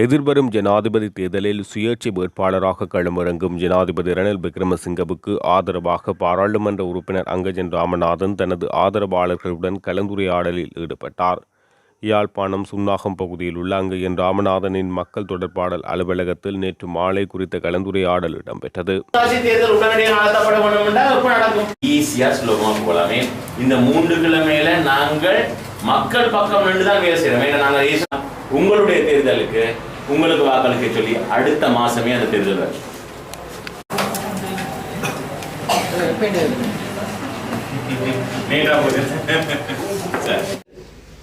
எதிர்வரும் ஜனாதிபதி தேர்தலில் சுயேட்சை வேட்பாளராக களமிறங்கும் ஜனாதிபதி ரணில் விக்ரமசிங்கவுக்கு ஆதரவாக பாராளுமன்ற உறுப்பினர் அங்கஜன் ராமநாதன் தனது ஆதரவாளர்களுடன் கலந்துரையாடலில் ஈடுபட்டார். யாழ்ப்பாணம் சுன்னாகம் பகுதியில் உள்ள அங்கஜன் ராமநாதனின் மக்கள் தொடர்பாடல் அலுவலகத்தில் நேற்று மாலை குறித்த கலந்துரையாடல் இடம்பெற்றது. இந்த 3 கிழமையில நாங்கள் மக்கள் பக்கம் நின்றுதான் வேலை செய்யறோம். உங்களுடைய தேர்தலுக்கு உங்களுக்கு வாக்களிக்க சொல்லி அடுத்த மாசமே அந்த தேர்தல் வரும்.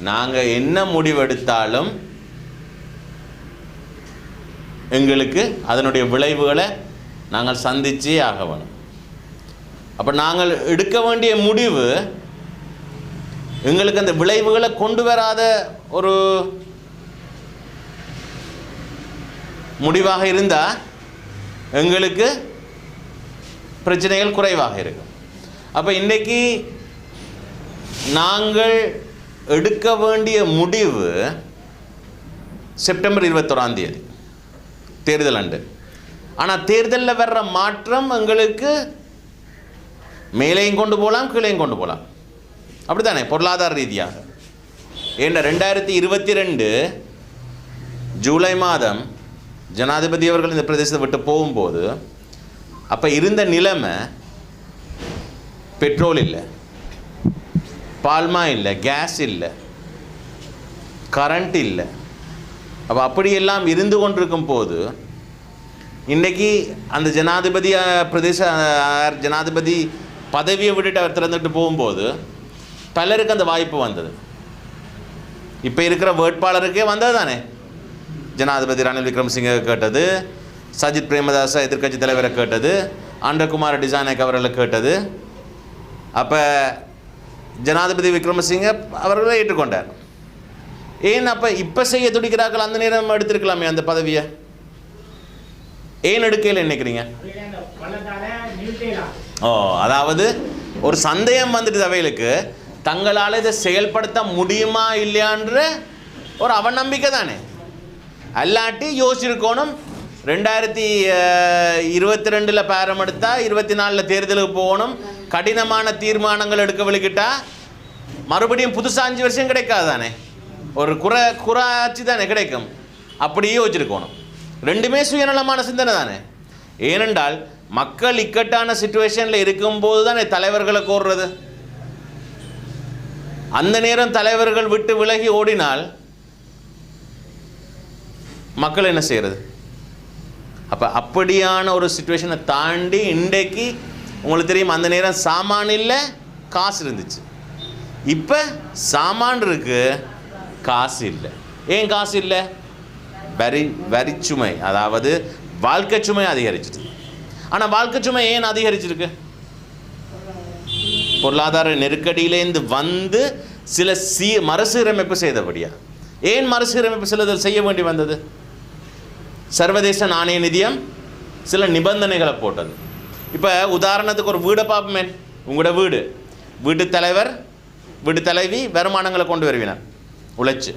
நாங்க என்ன முடிவெடுத்தாலும் எங்களுக்கு அதனுடைய விளைவுகளை நாங்கள் சந்திச்சே ஆக வேணும். அப்ப நாங்கள் எடுக்க வேண்டிய முடிவு எங்களுக்கு அந்த விளைவுகளை கொண்டு வராத ஒரு முடிவாக இருந்தால் எங்களுக்கு பிரச்சனைகள் குறைவாக இருக்கும். அப்போ இன்றைக்கி நாங்கள் எடுக்க வேண்டிய முடிவு செப்டம்பர் 21 தேர்தல் அன்று. ஆனால் தேர்தலில் வர்ற மாற்றம் எங்களுக்கு மேலேயும் கொண்டு போகலாம், கீழேயும் கொண்டு போகலாம். அப்படி தானே பொருளாதார ரீதியாக. ஏன்னா 2022 ஜூலை மாதம் ஜனாதிபதி அவர்கள் இந்த பிரதேசத்தை விட்டு போகும்போது அப்போ இருந்த நிலைமை பெட்ரோல் இல்லை, பால்மா இல்லை, கேஸ் இல்லை, கரண்ட் இல்லை. அப்போ அப்படியெல்லாம் இருந்து கொண்டிருக்கும் போது இன்றைக்கி அந்த ஜனாதிபதி பிரதேச ஜனாதிபதி பதவியை விட்டுட்டு அவர் திறந்துட்டு போகும்போது பலருக்கு அந்த வாய்ப்பு வந்தது. இப்போ இருக்கிற வேட்பாளருக்கே வந்தது தானே. ஜனாதிபதி ரணில் விக்ரமசிங்க கேட்டது, சஜித் பிரேமதாச எதிர்க்கட்சி தலைவரை கேட்டது, ஆண்டகுமார் டிசானேக் அவர்களை கேட்டது. அப்போ ஜனாதிபதி விக்ரமசிங்க அவர்களை ஏற்றுக்கொண்டார். ஏன் அப்போ இப்போ செய்ய துடிக்கிறார்கள்? அந்த நேரம் எடுத்திருக்கலாமே அந்த பதவியை, ஏன் எடுக்கல நினைக்கிறீங்க? அதாவது ஒரு சந்தேகம் வந்துட்டு அவைகளுக்கு தங்களால் இதை செயல்படுத்த முடியுமா இல்லையான்ற ஒரு அவநம்பிக்கை தானே. அல்லாட்டி யோசிச்சிருக்கணும் 2022 பேரம் எடுத்தா 24 தேர்தலுக்கு போகணும், கடினமான தீர்மானங்கள் எடுக்க வலிக்கிட்டா மறுபடியும் புதுசாக 5 வருஷம் கிடைக்காது தானே, ஒரு குறைச்சி தானே கிடைக்கும். அப்படியே யோசிச்சிருக்கணும். ரெண்டுமே சுயநலமான சிந்தனை தானே. ஏனென்றால் மக்கள் இக்கட்டான சிச்சுவேஷனில் இருக்கும்போது தானே தலைவர்களை கோர்றது. அந்த நேரம் தலைவர்கள் விட்டு விலகி ஓடினால் மக்கள் என்ன செய்கிறது? அப்போ அப்படியான ஒரு சிச்சுவேஷனை தாண்டி இன்றைக்கு உங்களுக்கு தெரியும், அந்த நேரம் சாமான் இல்லை, காசு இருந்துச்சு. இப்போ சாமான் இருக்கு, காசு இல்லை. ஏன் காசு இல்லை? வரிச்சுமை, அதாவது வாழ்க்கை சுமை அதிகரிச்சிட்டு. ஆனால் வாழ்க்கை சுமை ஏன் அதிகரிச்சிருக்கு? பொருளாதார நெருக்கடியிலேருந்து வந்து சில மறுசீரமைப்பு செய்தபடியா. ஏன் மறுசீரமைப்பு சிலதில் செய்ய வேண்டி வந்தது? சர்வதேச நாணய நிதியம் சில நிபந்தனைகளை போட்டது. இப்போ உதாரணத்துக்கு ஒரு வீடை பார்ப்போமே. உங்களோட வீட்டு தலைவர் வீட்டு தலைவி வருமானங்களை கொண்டு வருவினார், உழைச்சி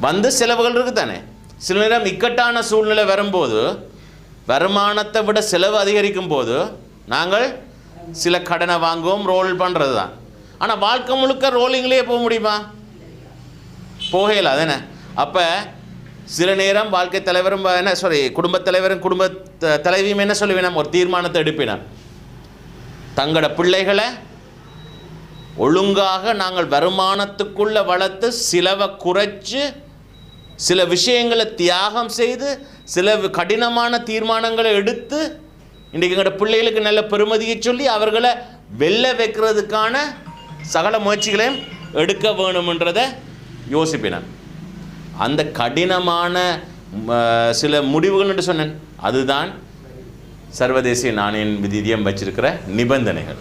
வந்து செலவுகள் இருக்குது தானே. சில நேரம் இக்கட்டான சூழ்நிலை வரும்போது வருமானத்தை விட செலவு அதிகரிக்கும் போது நாங்கள் சில கடனை வாங்குவோம், ரோல் பண்ணுறது தான். ஆனால் வாழ்க்கை முழுக்க ரோலிங்லேயே போக முடியுமா? போகல தானே. அப்போ சில நேரம் வாழ்க்கை தலைவரும் குடும்பத் தலைவரும் குடும்ப தலைவியும் என்ன சொல்லுவினோம், ஒரு தீர்மானத்தை எடுப்பினார். தங்களோட பிள்ளைகளை ஒழுங்காக நாங்கள் வருமானத்துக்குள்ளே வளர்த்து சிலவை குறைச்சி சில விஷயங்களை தியாகம் செய்து சில கடினமான தீர்மானங்களை எடுத்து இன்றைக்கு எங்களோட பிள்ளைகளுக்கு நல்ல பெருமதியை சொல்லி அவர்களை வெல்ல வைக்கிறதுக்கான சகல முயற்சிகளையும் எடுக்க வேணுமென்றதை யோசிப்பினான். அந்த கடினமான சில முடிவுகள் என்று சொன்னேன். அதுதான் சர்வதேச நாணய நிதியம் வச்சிருக்கிற நிபந்தனைகள்.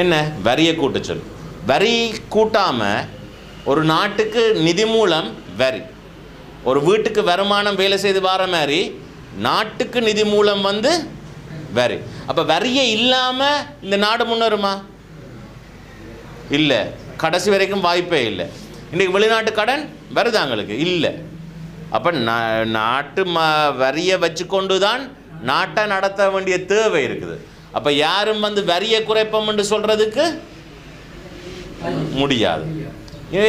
என்ன? வரியை கூட்ட சொல். வரி கூட்டாமல் ஒரு நாட்டுக்கு நிதி மூலம் வரி, ஒரு வீட்டுக்கு வருமானம் வேலை செய்து வர மாதிரி நாட்டுக்கு நிதி மூலம் வந்து வரி. அப்போ வரியே இல்லாமல் இந்த நாடு முன்னேறுமா? இல்லை, கடைசி வரைக்கும் வாய்ப்பே இல்லை. இன்றைக்கு வெளிநாட்டு கடன் வருதாங்களுக்கு இல்லை. அப்போ நாட்டு வரியை வச்சுக்கொண்டு தான் நாட்டை நடத்த வேண்டிய தேவை இருக்குது. அப்போ யாரும் வந்து வரியை குறைப்போம் என்று சொல்கிறதுக்கு முடியாது.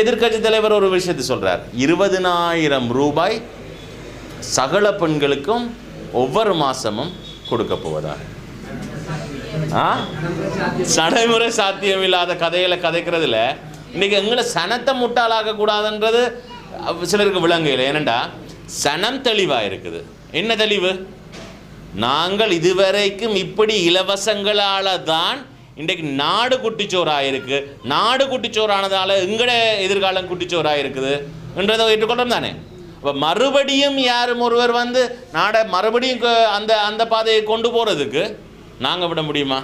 எதிர்க்கட்சி தலைவர் ஒரு விஷயத்தை சொல்கிறார், 20,000 ரூபாய் சகல பெண்களுக்கும் ஒவ்வொரு மாதமும் கொடுக்க போவதா? நடைமுறை சாத்தியம் இல்லாத கதைகளை கதைக்கிறதுல இன்னைக்கு எங்களை சனத்தை முட்டாளாக்க கூடாதுன்றது சிலருக்கு விளங்குல. ஏனண்டா சனம் தெளிவாக இருக்குது. என்ன தெளிவு? நாங்கள் இதுவரைக்கும் இப்படி இலவசங்களால் தான் இன்றைக்கு நாடு குட்டிச்சோராக இருக்கு. நாடு குட்டிச்சோரானதால எங்கட எதிர்காலம் குட்டிச்சோராக இருக்குது என்றதை ஏற்றுக்கொள்றோம் தானே. அப்போ மறுபடியும் யாரும் ஒருவர் வந்து நாடை மறுபடியும் அந்த பாதையை கொண்டு போகிறதுக்கு நாங்கள் விட முடியுமா?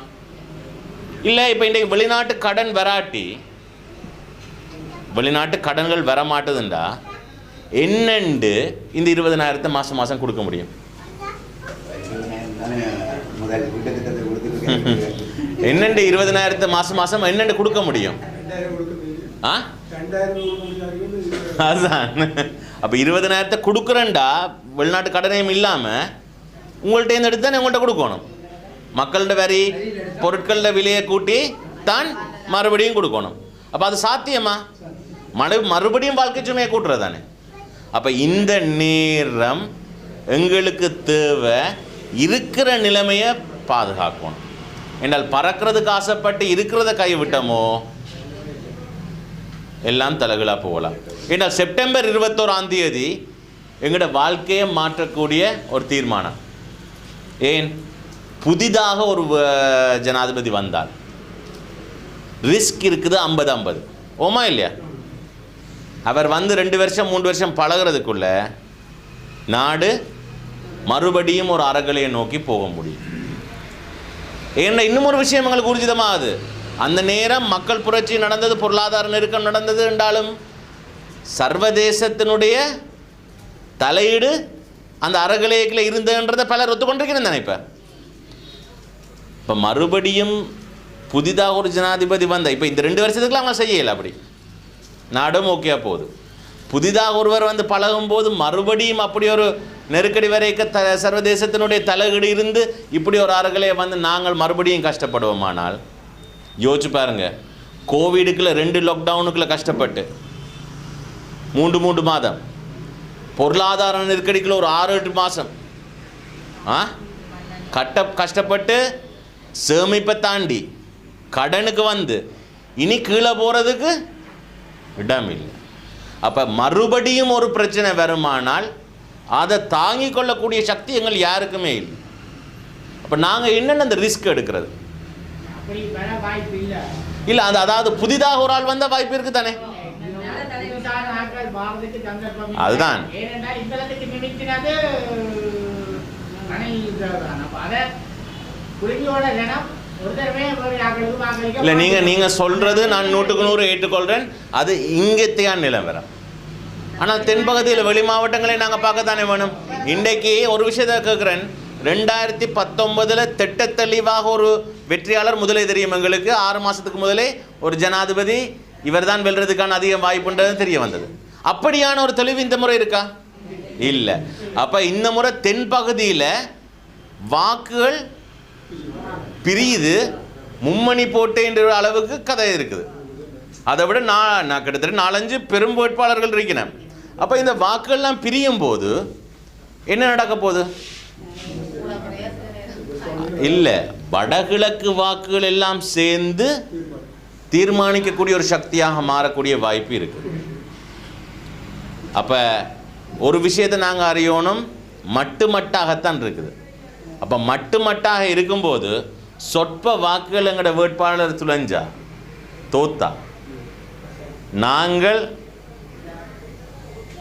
இல்லை. இப்போ இன்றைக்கு வெளிநாட்டு கடன் வராட்டி, வெளிநாட்டு கடன்கள் வரமாட்டுதுண்டா என்னண்டு இந்த 20,000 மாதம் மாதம் கொடுக்க முடியும்? என்னண்டு 20,000 மாதம் மாதம் என்னண்டு கொடுக்க முடியும்? அதுதான். அப்போ 20,000 கொடுக்குறேன்டா வெளிநாட்டு கடனையும் இல்லாமல் உங்கள்கிட்ட எடுத்து தானே உங்கள்கிட்ட கொடுக்கணும். மக்கள்கிட்ட வரி பொருட்களோட விலையை கூட்டி தான் மறுபடியும் கொடுக்கணும். அப்போ அது சாத்தியமா? மறுபடியும் வாழ்க்கை சுமையை கூட்டுறது தானே. அப்போ இந்த நேரம் எங்களுக்கு தேவை இருக்கிற நிலைமையை பாதுகாக்கணும். என்றால் பறக்கிறதுக்கு ஆசைப்பட்டு இருக்கிறத கைவிட்டோமோ எல்லாம் தலைகளாக போகலாம். என்றால் செப்டம்பர் 21 எங்களோட வாழ்க்கையை மாற்றக்கூடிய ஒரு தீர்மானம். ஏன்? புதிதாக ஒரு ஜனாதிபதி வந்தால் ரிஸ்க் இருக்குது 50-50. ஓமா இல்லையா? அவர் வந்து 2 வருஷம் 3 வருஷம் பழகிறதுக்குள்ள நாடு மறுபடியும் ஒரு அறகலையை நோக்கி போக முடியும். ஏன்னா இன்னும் ஒரு விஷயம் எங்களுக்கு ஊர்ஜிதமாகுது. அந்த நேரம் மக்கள் புரட்சி நடந்தது, பொருளாதார நெருக்கம் நடந்தது என்றாலும் சர்வதேசத்தினுடைய தலையீடு அந்த அறகலையில் இருந்ததுன்றதை பலர் ஒத்துக்கொண்டிருக்கிறேன் தானே. இப்போ மறுபடியும் புதிதாக ஒரு ஜனாதிபதி வந்த இப்போ இந்த 2 வருஷத்துக்குலாம் அவங்க செய்யலை. அப்படி நாடும் ஓகே போகுது. புதிதாக ஒருவர் வந்து பழகும் போது மறுபடியும் அப்படி ஒரு நெருக்கடி வரைக்க சர்வதேசத்தினுடைய தலையீடு இருந்து இப்படி ஒரு அறகலையை வந்து நாங்கள் மறுபடியும் கஷ்டப்படுவோமானால் யோசிச்சு பாருங்க. கோவிடுக்குள்ள 2 லாக்டவுனுக்குள்ள கஷ்டப்பட்டு 3 மாதம், பொருளாதார நெருக்கடிக்குள்ள ஒரு 6-8 மாதம் கஷ்டப்பட்டு சேமிப்பை தாண்டி கடனுக்கு வந்து இனி கீழே போகிறதுக்கு இடம் இல்லை. அப்போ மறுபடியும் ஒரு பிரச்சனை வருமானால் அதை தாங்கி கொள்ளக்கூடிய சக்தி எங்கள் யாருக்குமே இல்லை. அப்போ நாங்கள் என்னென்ன அந்த ரிஸ்க் எடுக்கிறது இல்லை. அதாவது புதிதாக ஒரு ஆள் வந்த வாய்ப்பு இருக்கு தானே. அதுதான் இல்லை. நீங்கள் சொல்கிறது நான் 100% ஏற்றுக்கொள்கிறேன். அது இங்கத்தையான நிலவரம். ஆனால் தென்பகுதியில் வெளி மாவட்டங்களை நாங்கள் பார்க்கத்தானே வேணும். இன்றைக்கு ஒரு விஷயத்தை கேட்குறேன். 2019 திட்ட தெளிவாக ஒரு வெற்றியாளர் முதலே தெரியும் எங்களுக்கு. 6 மாதத்துக்கு முதலே ஒரு ஜனாதிபதி இவர் தான் வெல்றதுக்கான அதிக வாய்ப்புன்றது தெரிய வந்தது. அப்படியான ஒரு தெளிவு இந்த முறை இருக்கா? இல்லை. அப்போ இந்த முறை தென்பகுதியில் வாக்குகள் பிரியுது, மும்மணி போட்டேன்ற அளவுக்கு கதை இருக்குது. அதை விட நான் கிட்டத்தட்ட 4-5 பெரும் வேட்பாளர்கள் இருக்கிறேன். அப்போ இந்த வாக்குகள்லாம் பிரியும் போது என்ன நடக்க போகுது? இல்லை, வடகிழக்கு வாக்குகள் எல்லாம் சேர்ந்து தீர்மானிக்கக்கூடிய ஒரு சக்தியாக மாறக்கூடிய வாய்ப்பு இருக்குது. அப்போ ஒரு விஷயத்தை நாங்கள் அறியணும், மட்டுமட்டாகத்தான் இருக்குது. அப்போ மட்டுமட்டாக இருக்கும்போது சொற்ப வாக்குகள் எங்களோட வேட்பாளர் துளைஞ்சா தோத்தா நாங்கள்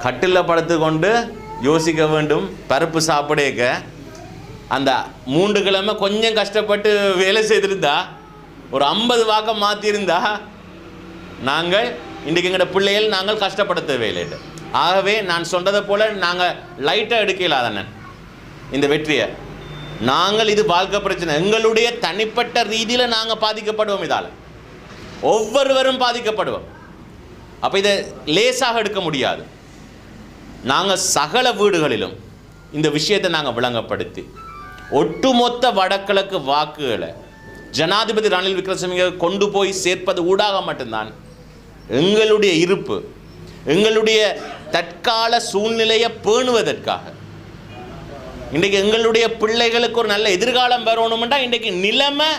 கட்டில் படுத்து கொண்டு யோசிக்க வேண்டும். பருப்பு சாப்பிடேக்க அந்த 3 கிழமை கொஞ்சம் கஷ்டப்பட்டு வேலை செய்திருந்தா ஒரு 50 வாக்கை மாற்றியிருந்தா நாங்கள் இன்றைக்கு எங்களோட பிள்ளைகள் நாங்கள் கஷ்டப்பட தேவையில்லை. ஆகவே நான் சொன்னதை போல் நாங்கள் லைட்டாக எடுக்கலாதானே இந்த வெற்றியை. நாங்கள் இது வாழ்க்கை பிரச்சனை, எங்களுடைய தனிப்பட்ட ரீதியில் நாங்கள் பாதிக்கப்படுவோம். இதால் ஒவ்வொருவரும் பாதிக்கப்படுவோம். அப்போ இதை லேசாக எடுக்க முடியாது. நாங்கள் சகல வீடுகளிலும் இந்த விஷயத்தை நாங்கள் விளங்கப்படுத்தி ஒட்டுமொத்த வடகிழக்கு வாக்குகளை ஜனாதிபதி ரணில் விக்ரமசிங்கே கொண்டு போய் சேர்ப்பது ஊடாக மட்டும்தான் எங்களுடைய இருப்பு, எங்களுடைய தற்கால சூழ்நிலையை பேணுவதற்காக, இன்றைக்கு எங்களுடைய பிள்ளைகளுக்கு ஒரு நல்ல எதிர்காலம் வரணும்னா இன்றைக்கு நிலைமை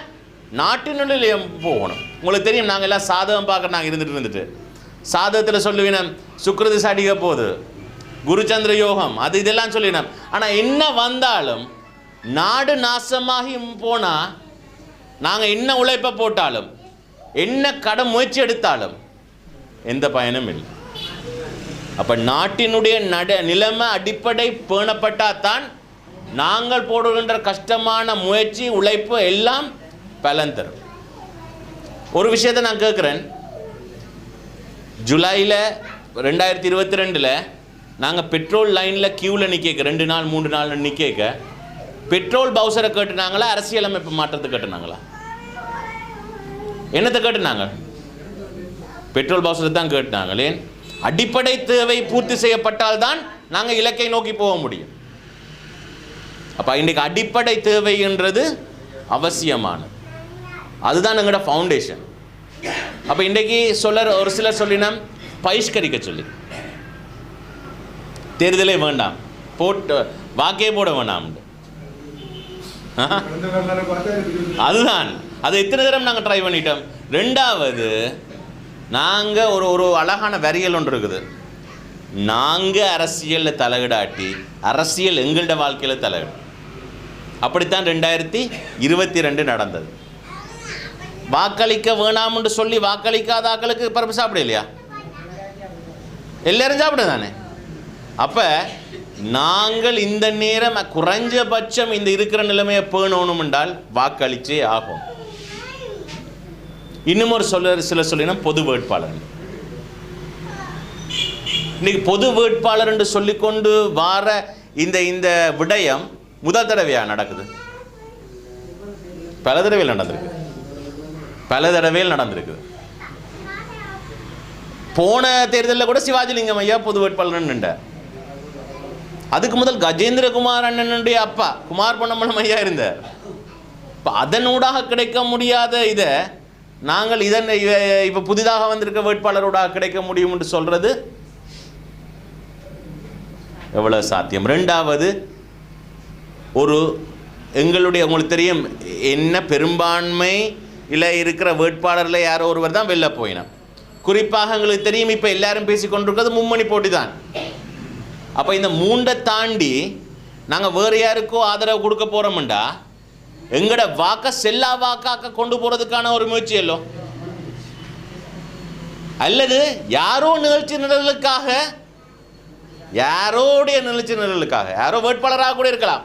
நாட்டினுடைய போகணும். உங்களுக்கு தெரியும், நாங்கள் எல்லாம் சாதகம் பார்க்க நாங்கள் இருந்துட்டு சாதகத்தில் சொல்லுவினோம் சுக்கிரதிசை அடிக்க போகுது, குருச்சந்திர யோகம், அது இதெல்லாம் சொல்லினோம். ஆனால் என்ன வந்தாலும் நாடு நாசமாகி போனால் நாங்கள் என்ன உழைப்பை போட்டாலும் என்ன கடன் முயற்சி எடுத்தாலும் எந்த பயனும் இல்லை. அப்போ நாட்டினுடைய நிலைமை அடிப்படை பேணப்பட்டால் நாங்கள் போடுகின்ற கஷ்டமான முயற்சி உழைப்பு எல்லாம் பலன் தரும். ஒரு விஷயத்தை நான் கேட்குறேன், ஜூலையில் 2022 நாங்கள் பெட்ரோல் லைனில் கியூவில் நிற்க 2 நாள் 3 நாள் நிற்க பெட்ரோல் பவுசரை கேட்டுனாங்களா, அரசியலமைப்பு மாற்றத்தை கேட்டுனாங்களா? என்னத்தை கேட்டுனாங்க? பெட்ரோல் பவுசரை தான் கேட்டுனாங்களே. அடிப்படை தேவை பூர்த்தி செய்யப்பட்டால் தான் நாங்கள் இலக்கை நோக்கி போக முடியும். அப்போ இன்றைக்கு அடிப்படை தேவைன்றது அவசியமானது, அதுதான் எங்களோட ஃபவுண்டேஷன். அப்போ இன்றைக்கு ஒரு சிலர் சொல்லினோம் பகிஷ்கரிக்க சொல்லி, தேர்தலே வேண்டாம், போட்டு வாக்கே போட வேண்டாம். அதுதான், அது எத்தனை தரம் நாங்கள் ட்ரை பண்ணிட்டோம். ரெண்டாவது, நாங்கள் ஒரு அழகான வரியல் ஒன்று இருக்குது, நாங்கள் அரசியலில் தலையிடாட்டி அரசியல் எங்களோட வாழ்க்கையில் தலையிடும். அப்படித்தான் 2022 நடந்தது. வாக்களிக்க வேணாம்னு சொல்லி வாக்களிக்காத ஆக்களுக்கு பரப்பு சாப்பிட இல்லையா? எல்லாரும் சாப்பிட தானே. அப்போ நாங்கள் இந்த நேரம் குறைஞ்சபட்சம் இந்த இருக்கிற நிலைமையை பேணணும் என்றால் வாக்களிச்சே ஆகும். இன்னும் ஒரு சிலர் சொல்லினா பொது வேட்பாளர். இன்னைக்கு பொது வேட்பாளர் என்று சொல்லிக்கொண்டு வார இந்த விடயம் முதல் தடவையா நடக்குது? பல தடவையில் நடந்திருக்கு. போன தேர்தலில் கூட சிவாஜிலிங்கம் ஐயா பொது வேட்பாளர் நின்றார். அதுக்கு முதல் கஜேந்திரகுமார் அண்ணனுடைய அப்பா குமார் பொன்னம்பலம் ஐயா இருந்தார். இப்போ அதனூடாக கிடைக்க முடியாத இதை நாங்கள் இப்போ புதிதாக வந்திருக்க வேட்பாளரோடாக கிடைக்க முடியும் என்று சொல்றது எவ்வளவு சாத்தியம்? ரெண்டாவது, உங்களுக்கு தெரியும் என்ன பெரும்பான்மை இல்லை இருக்கிற வேட்பாளரில் யாரோ ஒருவர் தான் வெளில போயினோம். குறிப்பாக எங்களுக்கு தெரியும் இப்போ எல்லாரும் பேசிக்கொண்டிருக்கிறது மும்மணி போட்டி தான். அப்போ இந்த 3 தாண்டி நாங்கள் வேறு யாருக்கோ ஆதரவு கொடுக்க போகிறோம்டா எங்களோட வாக்க செல்லா வாக்காக்க கொண்டு போகிறதுக்கான ஒரு முயற்சி இல்லோ, அல்லது யாரோடைய நிகழ்ச்சி நிரலுக்காக யாரோ வேட்பாளராக கூட இருக்கலாம்,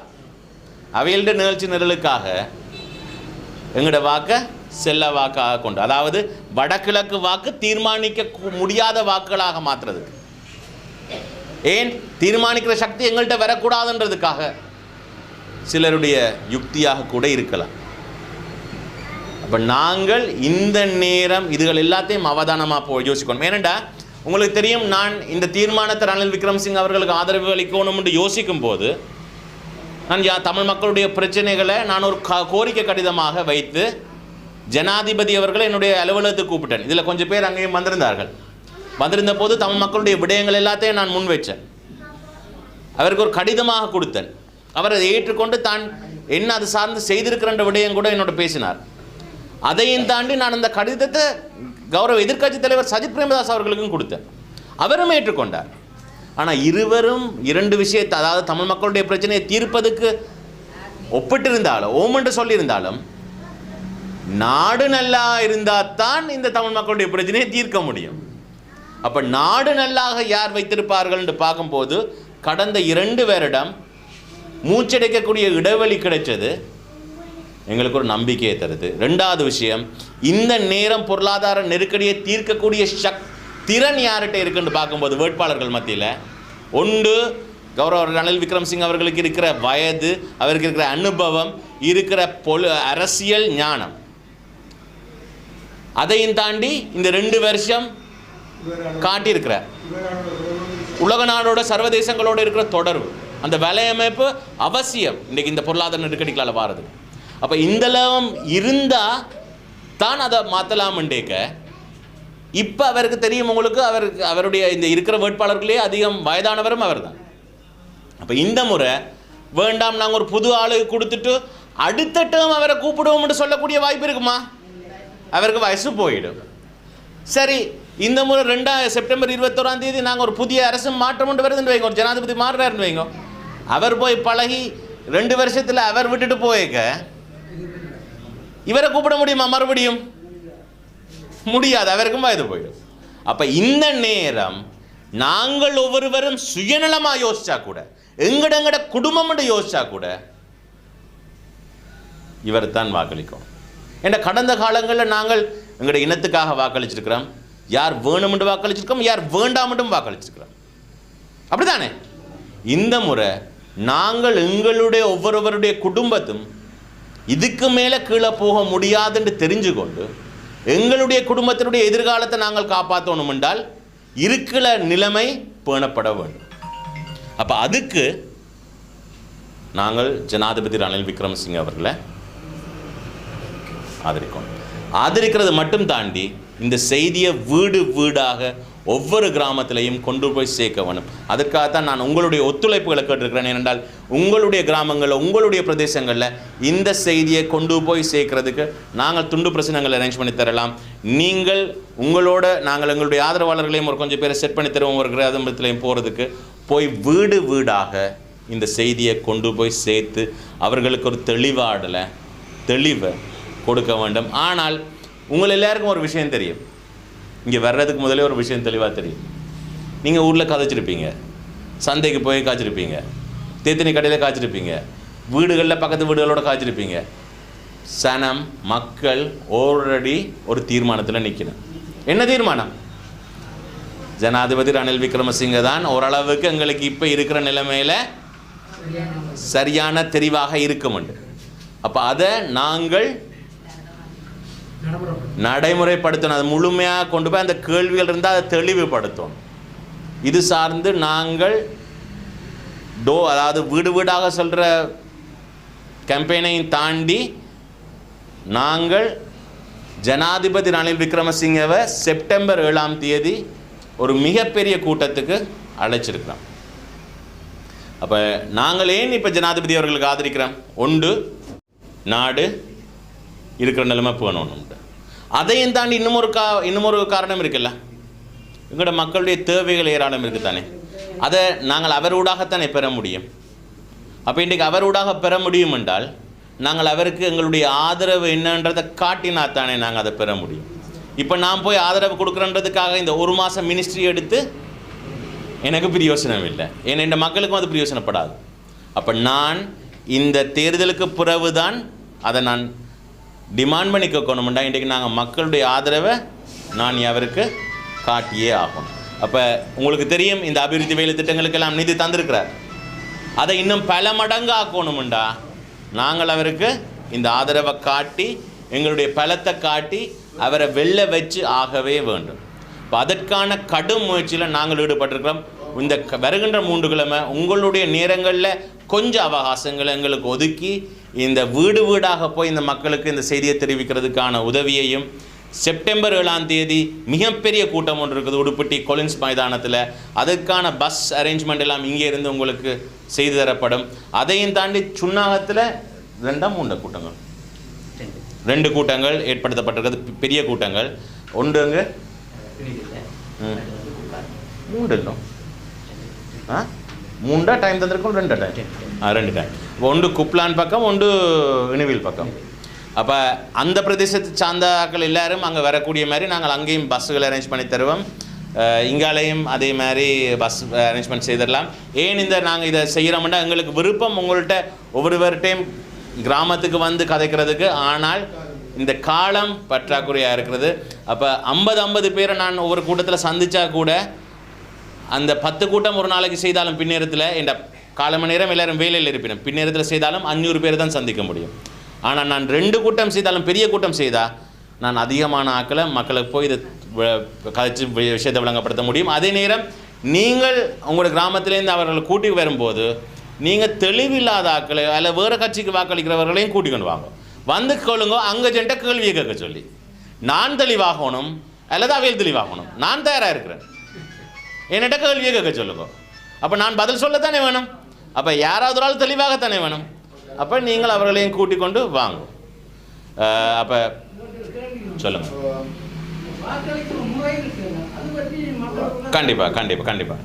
அவையோட நிகழ்ச்சி நிரலுக்காக எங்களோட வாக்க செல்ல வாக்காக கொண்டு, அதாவது வடகிழக்கு வாக்கு தீர்மானிக்க முடியாத வாக்குகளாக மாற்றுறதுக்கு, ஏன் தீர்மானிக்கிற சக்தி எங்கள்கிட்ட வரக்கூடாதுன்றதுக்காக சிலருடைய யுக்தியாக கூட இருக்கலாம். அப்போ நாங்கள் இந்த நேரம் இதுகள் எல்லாத்தையும் அவதானமாக யோசிக்கணும். ஏனெண்டா உங்களுக்கு தெரியும், நான் இந்த தீர்மானத்தை ரணில் விக்ரமசிங்க அவர்களுக்கு ஆதரவு அளிக்கணும் என்று யோசிக்கும் போது நான் தமிழ் மக்களுடைய பிரச்சனைகளை நான் ஒரு கோரிக்கை கடிதமாக வைத்து ஜனாதிபதி அவர்களை என்னுடைய அலுவலகத்துக்கு கூப்பிட்டேன். இதில் கொஞ்சம் பேர் அங்கேயும் வந்திருந்த போது தமிழ் மக்களுடைய விடயங்கள் எல்லாத்தையும் நான் முன் வச்சேன். அவருக்கு ஒரு கடிதமாக கொடுத்தேன். அவர் அதை ஏற்றுக்கொண்டு தான் என்ன அது சார்ந்து செய்திருக்கிற விடயம் கூட என்னோட பேசினார். அதையும் தாண்டி நான் அந்த கடிதத்தை கௌரவ எதிர்க்கட்சி தலைவர் சஜித் பிரேமதாஸ் அவர்களுக்கும் கொடுத்தேன். அவரும் ஏற்றுக்கொண்டார். ஆனால் இருவரும் 2 விஷயத்தை, அதாவது தமிழ் மக்களுடைய பிரச்சனையை தீர்ப்பதுக்கு ஒப்பிட்டிருந்தாலும் ஓமென்று சொல்லியிருந்தாலும் நாடு நல்லா இருந்தால் தான் இந்த தமிழ் மக்களுடைய பிரச்சனையை தீர்க்க முடியும். அப்போ நாடு நல்லாக யார் வைத்திருப்பார்கள் என்று பார்க்கும்போது கடந்த 2 வருடம் மூச்சடைக்கக்கூடிய இடைவெளி கிடைச்சது எங்களுக்கு ஒரு நம்பிக்கையை தருது. 2வது விஷயம், இந்த நேரம் பொருளாதார நெருக்கடியை தீர்க்கக்கூடிய திறன் யார்கிட்ட இருக்குன்னு பார்க்கும்போது வேட்பாளர்கள் மத்தியில் ஒன்று கௌரவ ரணில் விக்ரமசிங்க அவர்களுக்கு இருக்கிற வயது, அவருக்கு இருக்கிற அனுபவம், இருக்கிற அரசியல் ஞானம், அதையும் தாண்டி இந்த 2 வருஷம் காட்டியிருக்கிறார். உலக நாடோட சர்வதேசங்களோடு இருக்கிற தொடர்பு, அந்த வலையமைப்பு அவசியம் இன்றைக்கு இந்த பொருளாதார நெருக்கடிகளால் வாரது. அப்போ இந்தளவும் இருந்தால் தான் அதை மாற்றலாம்ண்டேக்க. இப்போ அவருக்கு தெரியும், உங்களுக்கு அவருடைய இந்த இருக்கிற வேட்பாளர்களே அதிகம் வயதானவரும் அவர் தான். அப்போ இந்த முறை வேண்டாம், நாங்கள் ஒரு புது ஆளுக்கு கொடுத்துட்டு அடுத்த டேர்ம் அவரை கூப்பிடுவோம்னு சொல்லக்கூடிய வாய்ப்பு இருக்குமா? அவருக்கு வயசு போயிடும். சரி, இந்த முறை செப்டம்பர் 21 நாங்கள் ஒரு புதிய அரசு மாற்றம் வருதுன்னு வைங்க, ஒரு ஜனாதிபதி மாறுறாருன்னு வைங்க, அவர் போய் பழகி 2 வருஷத்தில் அவர் விட்டுட்டு போயிருக்க இவரை கூப்பிட முடியுமா? மறுபடியும் முடியாது, அவருக்கும் வயது போயிடும். அப்போ இந்த நேரம் நாங்கள் ஒவ்வொருவரும் சுயநலமாக யோசிச்சா கூட, எங்கட குடும்பம் யோசிச்சா கூட இவர் தான் வாக்களிக்கும். ஏன்னா கடந்த காலங்களில் நாங்கள் எங்களுடைய இனத்துக்காக வாக்களிச்சிருக்கிறோம், யார் வேணுமென்று வாக்களிச்சிருக்கோம், யார் வேண்டாமென்றும் வாக்களிச்சிருக்கிறோம், அப்படித்தானே? இந்த முறை நாங்கள் எங்களுடைய ஒவ்வொருவருடைய குடும்பத்தும் இதுக்கு மேலே கீழே போக முடியாதுன்னு தெரிஞ்சு கொண்டு எங்களுடைய குடும்பத்தினுடைய எதிர்காலத்தை நாங்கள் காப்பாற்றணும் என்றால் இருக்கிற நிலைமை பேணப்பட வேண்டும். அப்போ அதுக்கு நாங்கள் ஜனாதிபதி ரணில் விக்ரமசிங்க அவர்களை ஆதரிக்கணும். ஆதரிக்கிறது மட்டும் தாண்டி இந்த செய்தியை வீடு வீடாக ஒவ்வொரு கிராமத்திலையும் கொண்டு போய் சேர்க்க வேணும். அதற்காகத்தான் நான் உங்களுடைய ஒத்துழைப்புகளை கேட்டிருக்கிறேன். ஏனென்றால் உங்களுடைய கிராமங்களில், உங்களுடைய பிரதேசங்களில் இந்த செய்தியை கொண்டு போய் சேர்க்கறதுக்கு நாங்கள் துண்டு பிரச்சனைகளை அரேஞ்ச் பண்ணி தரலாம். நீங்கள் உங்களோட நாங்கள் எங்களுடைய ஆதரவாளர்களையும் ஒரு கொஞ்சம் பேரை செட் பண்ணி தருவோம், ஒரு கிராமத்திலையும் போகிறதுக்கு போய் வீடு வீடாக இந்த செய்தியை கொண்டு போய் சேர்த்து அவர்களுக்கு ஒரு தெளிவை கொடுக்க வேண்டும். ஆனால் உங்கள் எல்லாருக்கும் ஒரு விஷயம் தெரியும், இங்கே வர்றதுக்கு முதலே ஒரு விஷயம் தெளிவாக தெரியும். நீங்கள் ஊரில் காய்ச்சிருப்பீங்க, சந்தைக்கு போய் காய்ச்சிருப்பீங்க, தேத்தனி கடையில் காய்ச்சிருப்பீங்க, வீடுகளில் பக்கத்து வீடுகளோட காய்ச்சிருப்பீங்க. சனம் மக்கள் ஆல்ரெடி ஒரு தீர்மானத்தில் நிற்கணும். என்ன தீர்மானம்? ஜனாதிபதி ரணில் விக்ரமசிங்க தான் ஓரளவுக்கு எங்களுக்கு இப்போ இருக்கிற நிலைமையில் சரியான தெரிவாக இருக்குமெண்டு. அப்போ அதை நாங்கள் நடைமுறைப்படுத்தணும். அது முழுமையாக கொண்டு போய் அந்த கேள்விகள் இருந்தால் அதை தெளிவுபடுத்தணும். இது சார்ந்து நாங்கள் அதாவது வீடு வீடாக சொல்கிற கேம்பெயினையும் தாண்டி நாங்கள் ஜனாதிபதி ரணில் விக்ரமசிங்கவை செப்டம்பர் 7 ஒரு மிகப்பெரிய கூட்டத்துக்கு அழைச்சிருக்கிறோம். அப்போ நாங்கள் ஏன் இப்போ ஜனாதிபதி அவர்களுக்கு ஆதரிக்கிறோம்? ஒன்று, நாடு இருக்கிற நிலைமை போகணும்னு. அதையும் தாண்டி இன்னும் ஒரு காரணம் இருக்குல்ல, எங்களோட மக்களுடைய தேவைகள் ஏராளம் இருக்குது தானே, அதை நாங்கள் அவரூடாகத்தானே பெற முடியும். அப்போ இன்றைக்கு அவரூடாக பெற முடியும் என்றால் நாங்கள் அவருக்கு எங்களுடைய ஆதரவு என்னன்றதை காட்டினா தானே நாங்கள் அதை பெற முடியும். இப்போ நான் போய் ஆதரவு கொடுக்குறன்றதுக்காக இந்த ஒரு மாதம் மினிஸ்ட்ரி எடுத்து எனக்கு பிரயோசனம் இல்லை, ஏன்னா இந்த மக்களுக்கும் அது பிரயோசனப்படாது. அப்போ நான் இந்த தேர்தலுக்கு பிறகு தான் அதை நான் டிமாண்ட் பண்ணி கேட்கணும்டா. இன்றைக்கு நாங்கள் மக்களுடைய ஆதரவை நான் அவருக்கு காட்டியே ஆகும். அப்போ உங்களுக்கு தெரியும், இந்த அபிவிருத்தி வேலை திட்டங்களுக்கெல்லாம் நிதி தந்திருக்கிறார். அதை இன்னும் பல மடங்கு ஆக்கணும்டா நாங்கள் அவருக்கு இந்த ஆதரவை காட்டி, எங்களுடைய பலத்தை காட்டி அவரை வெல்ல வச்சு ஆகவே வேண்டும். இப்போ அதற்கான கடும் முயற்சியில் நாங்கள் ஈடுபட்டிருக்கிறோம். இந்த வருகின்ற 3 கிழமை உங்களுடைய நேரங்களில் கொஞ்சம் அவகாசங்களை எங்களுக்கு ஒதுக்கி இந்த வீடு வீடாக போய் இந்த மக்களுக்கு இந்த செய்தியை தெரிவிக்கிறதுக்கான உதவியையும், செப்டம்பர் 7 மிகப்பெரிய கூட்டம் ஒன்று இருக்குது உடுப்பட்டி கொலின்ஸ் மைதானத்தில், அதற்கான பஸ் அரேஞ்ச்மெண்ட் எல்லாம் இங்கே இருந்து உங்களுக்கு செய்து தரப்படும். அதையும் தாண்டி சுன்னாகத்தில் 2 கூட்டங்கள் 2 கூட்டங்கள் ஏற்படுத்தப்பட்டிருக்கிறது, பெரிய கூட்டங்கள். ஒன்று அங்கே 3 இல்லை 3 டைம் தந்திருக்கோம், 2 டைம். ஒன்று குப்லான் பக்கம், ஒன்று இணுவில் பக்கம். அப்போ அந்த பிரதேசத்தை சார்ந்த ஆட்கள் எல்லாரும் அங்கே வரக்கூடிய மாதிரி நாங்கள் அங்கேயும் பஸ்ஸுகள் அரேஞ்ச் பண்ணி தருவோம். இங்காலையும் அதே மாதிரி பஸ் அரேஞ்ச்மெண்ட் செய்திடலாம். ஏன் நாங்கள் இதை செய்கிறோம்னா எங்களுக்கு விருப்பம் உங்கள்கிட்ட ஒவ்வொருவர்கிட்டையும் கிராமத்துக்கு வந்து கதைக்கிறதுக்கு. ஆனால் இந்த காலம் பற்றாக்குறையாக இருக்கிறது. அப்போ 50 பேரை நான் ஒவ்வொரு கூட்டத்தில் சந்தித்தா கூட அந்த 10 கூட்டம் ஒரு நாளைக்கு செய்தாலும் பின்னேரத்தில் இந்த 4 மணி நேரம் எல்லோரும் வேலையில் இருப்பினோம், பின்னேரத்தில் செய்தாலும் 500 பேர் தான் சந்திக்க முடியும். ஆனால் நான் 2 கூட்டம் செய்தாலும், பெரிய கூட்டம் செய்தால் நான் அதிகமான ஆக்களை மக்களுக்கு போய் இதை கதைச்சு விஷயத்தை விளங்கப்படுத்த முடியும். அதே நேரம் நீங்கள் உங்களோட கிராமத்திலேருந்து அவர்களை கூட்டி வரும்போது நீங்கள் தெளிவில்லாத ஆக்களை அல்ல வேறு கட்சிக்கு வாக்களிக்கிறவர்களையும் கூட்டிக்கொண்டு வாங்க, வந்து கேளுங்க, அங்கே சென்ற கேள்வியை கேட்க சொல்லி. நான் தெளிவாகணும் அல்லது அவையில் தெளிவாகணும், நான் தயாராக இருக்கிறேன். என்கிட்ட கேள்வியை கேட்க சொல்லுங்க. அப்போ நான் பதில் சொல்லத்தானே வேணும். அப்போ யாராவது ஒரு ஆள் தெளிவாகத்தானே வேணும். அப்போ நீங்கள் அவர்களையும் கூட்டிக் கொண்டு வாங்க. அப்போ சொல்லுங்க. கண்டிப்பா கண்டிப்பா கண்டிப்பா.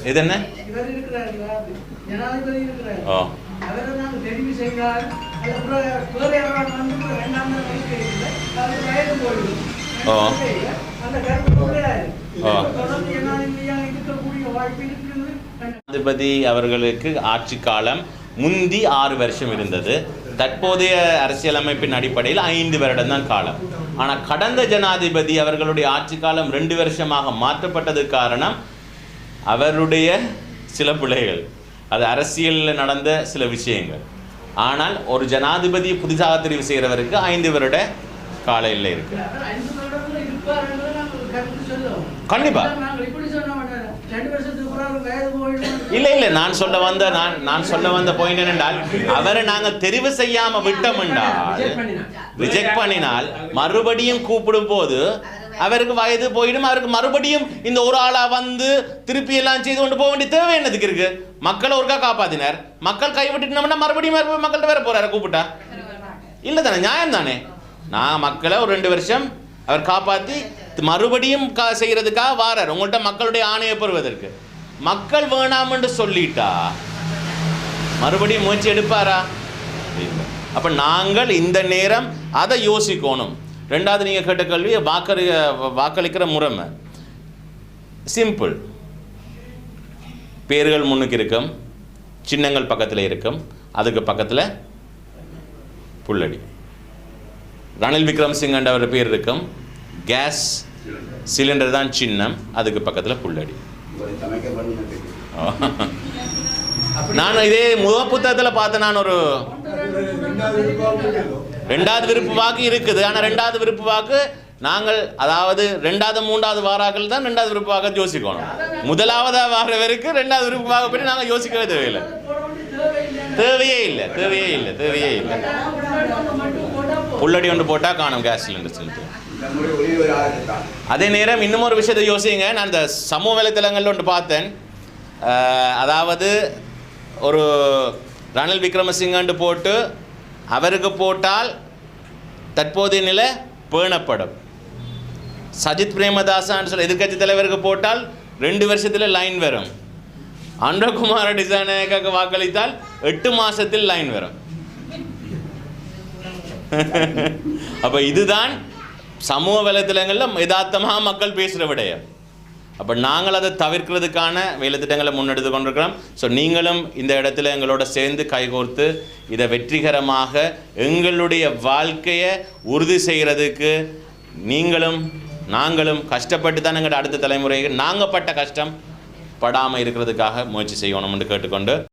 இது என்ன? ஓ ஜனாதிபதி அவர்களுக்கு ஆட்சி காலம் முந்தி 6 வருஷம் இருந்தது. தற்போதைய அரசியலமைப்பின் அடிப்படையில் 5 வருடம் தான் காலம். ஆனால் கடந்த ஜனாதிபதி அவர்களுடைய ஆட்சி காலம் 2 வருஷமாக மாற்றப்பட்டது காரணம் அவருடைய சில பிழைகள், அது அரசியலில் நடந்த சில விஷயங்கள். ஆனால் ஒரு ஜனாதிபதி புதிதாக தெரிவு செய்கிறவருக்கு 5 வருட கால எல்லை இருக்கு. கண்டிப்பா இல்ல நான் சொல்ல வந்த பாயிண்ட் என்னென்றால், அவரை நாங்கள் தெரிவு செய்யாம விட்டோம் என்றால், ரிஜெக்ட் பண்ணினால் மறுபடியும் கூப்பிடும் போது அவருக்கு வயது போயிடும். அவருக்கு மறுபடியும் இந்த ஒரு ஆளா வந்து திருப்பி எல்லாம் செய்து கொண்டு போக வேண்டிய தேவை என்னதுக்கு இருக்கு? மக்களை ஒருக்கா காப்பாத்தினார், மக்கள் கைவிட்டுட்டோம்னா மறுபடியும் மக்கள்கிட்ட வேற போறாரு கூப்பிட்டா இல்ல தானே? நியாயம் தானே? நான் மக்களை ஒரு 2 வருஷம் அவர் காப்பாற்றி மறுபடியும் செய்யறதுக்காக வாரார் உங்கள்கிட்ட மக்களுடைய ஆணையை பெறுவதற்கு. மக்கள் வேணாம் என்று சொல்லிட்டா மறுபடியும் முயற்சி எடுப்பாரா? அப்ப நாங்கள் இந்த நேரம் அதை யோசிக்கணும். ரெண்டாவது நீங்க கேட்ட கேள்வி வாக்களிக்கிற முறைமை சிம்பிள். பேர்கள் முன்னுக்கு இருக்கும், சின்னங்கள் பக்கத்தில் இருக்கும், அதுக்கு பக்கத்தில் புல்லடி. ரணில் விக்ரமசிங்க அவர் பேர் இருக்கும், கேஸ் சிலிண்டர் தான் சின்னம், அதுக்கு பக்கத்தில் புல்லடி. நான் இதே முக புத்தகத்தில் பார்த்தேன். நான் ஒரு 2வது விருப்பு வாக்கு இருக்குது. ஆனால் 2வது விருப்பு வாக்கு நாங்கள், அதாவது 2வது 3வது வாராக்கள் தான் 2வது விருப்பு வாக்க யோசிக்கணும். 1வது வாரவருக்கு 2வது விருப்பு வாக்க பற்றி நாங்கள் யோசிக்கவே தேவையில்லை. தேவையே இல்லை. புல்லடி ஒன்று போட்டால் காணும் கேஸ் சிலிண்டர் செலுத்து. அதே நேரம் இன்னும் ஒரு விஷயத்தை யோசிங்க. நான் இந்த சமூக வலைத்தளங்களில் ஒன்று பார்த்தேன். அதாவது ஒரு ரணில் விக்ரமசிங்கன்னு போட்டு அவருக்கு போட்டால் தற்போதைய நிலை பேணப்படும். சஜித் பிரேமதாசான்னு சொல்ல எதிர்கட்சி தலைவருக்கு போட்டால் 2 வருஷத்தில் லைன் வரும். அன்றகுமார டிசாநாயக்காவுக்கு வாக்களித்தால் 8 மாசத்தில் லைன் வரும். அப்போ இதுதான் சமூக வலைத்தளங்களில் யதார்த்தமாக மக்கள் பேசுகிற விடயம். அப்போ நாங்கள் அதை தவிர்க்கிறதுக்கான வேலை திட்டங்களை முன்னெடுத்து கொண்டிருக்கிறோம். ஸோ நீங்களும் இந்த இடத்துல எங்களோட சேர்ந்து கைகோர்த்து இதை வெற்றிகரமாக எங்களுடைய வாழ்க்கையை உறுதி செய்கிறதுக்கு நீங்களும் நாங்களும் கஷ்டப்பட்டு தான் எங்களோட அடுத்த தலைமுறைக்கு நாங்கள் பட்ட கஷ்டம் படாமல் இருக்கிறதுக்காக முயற்சி செய்யணும் என்று கேட்டுக்கொண்டு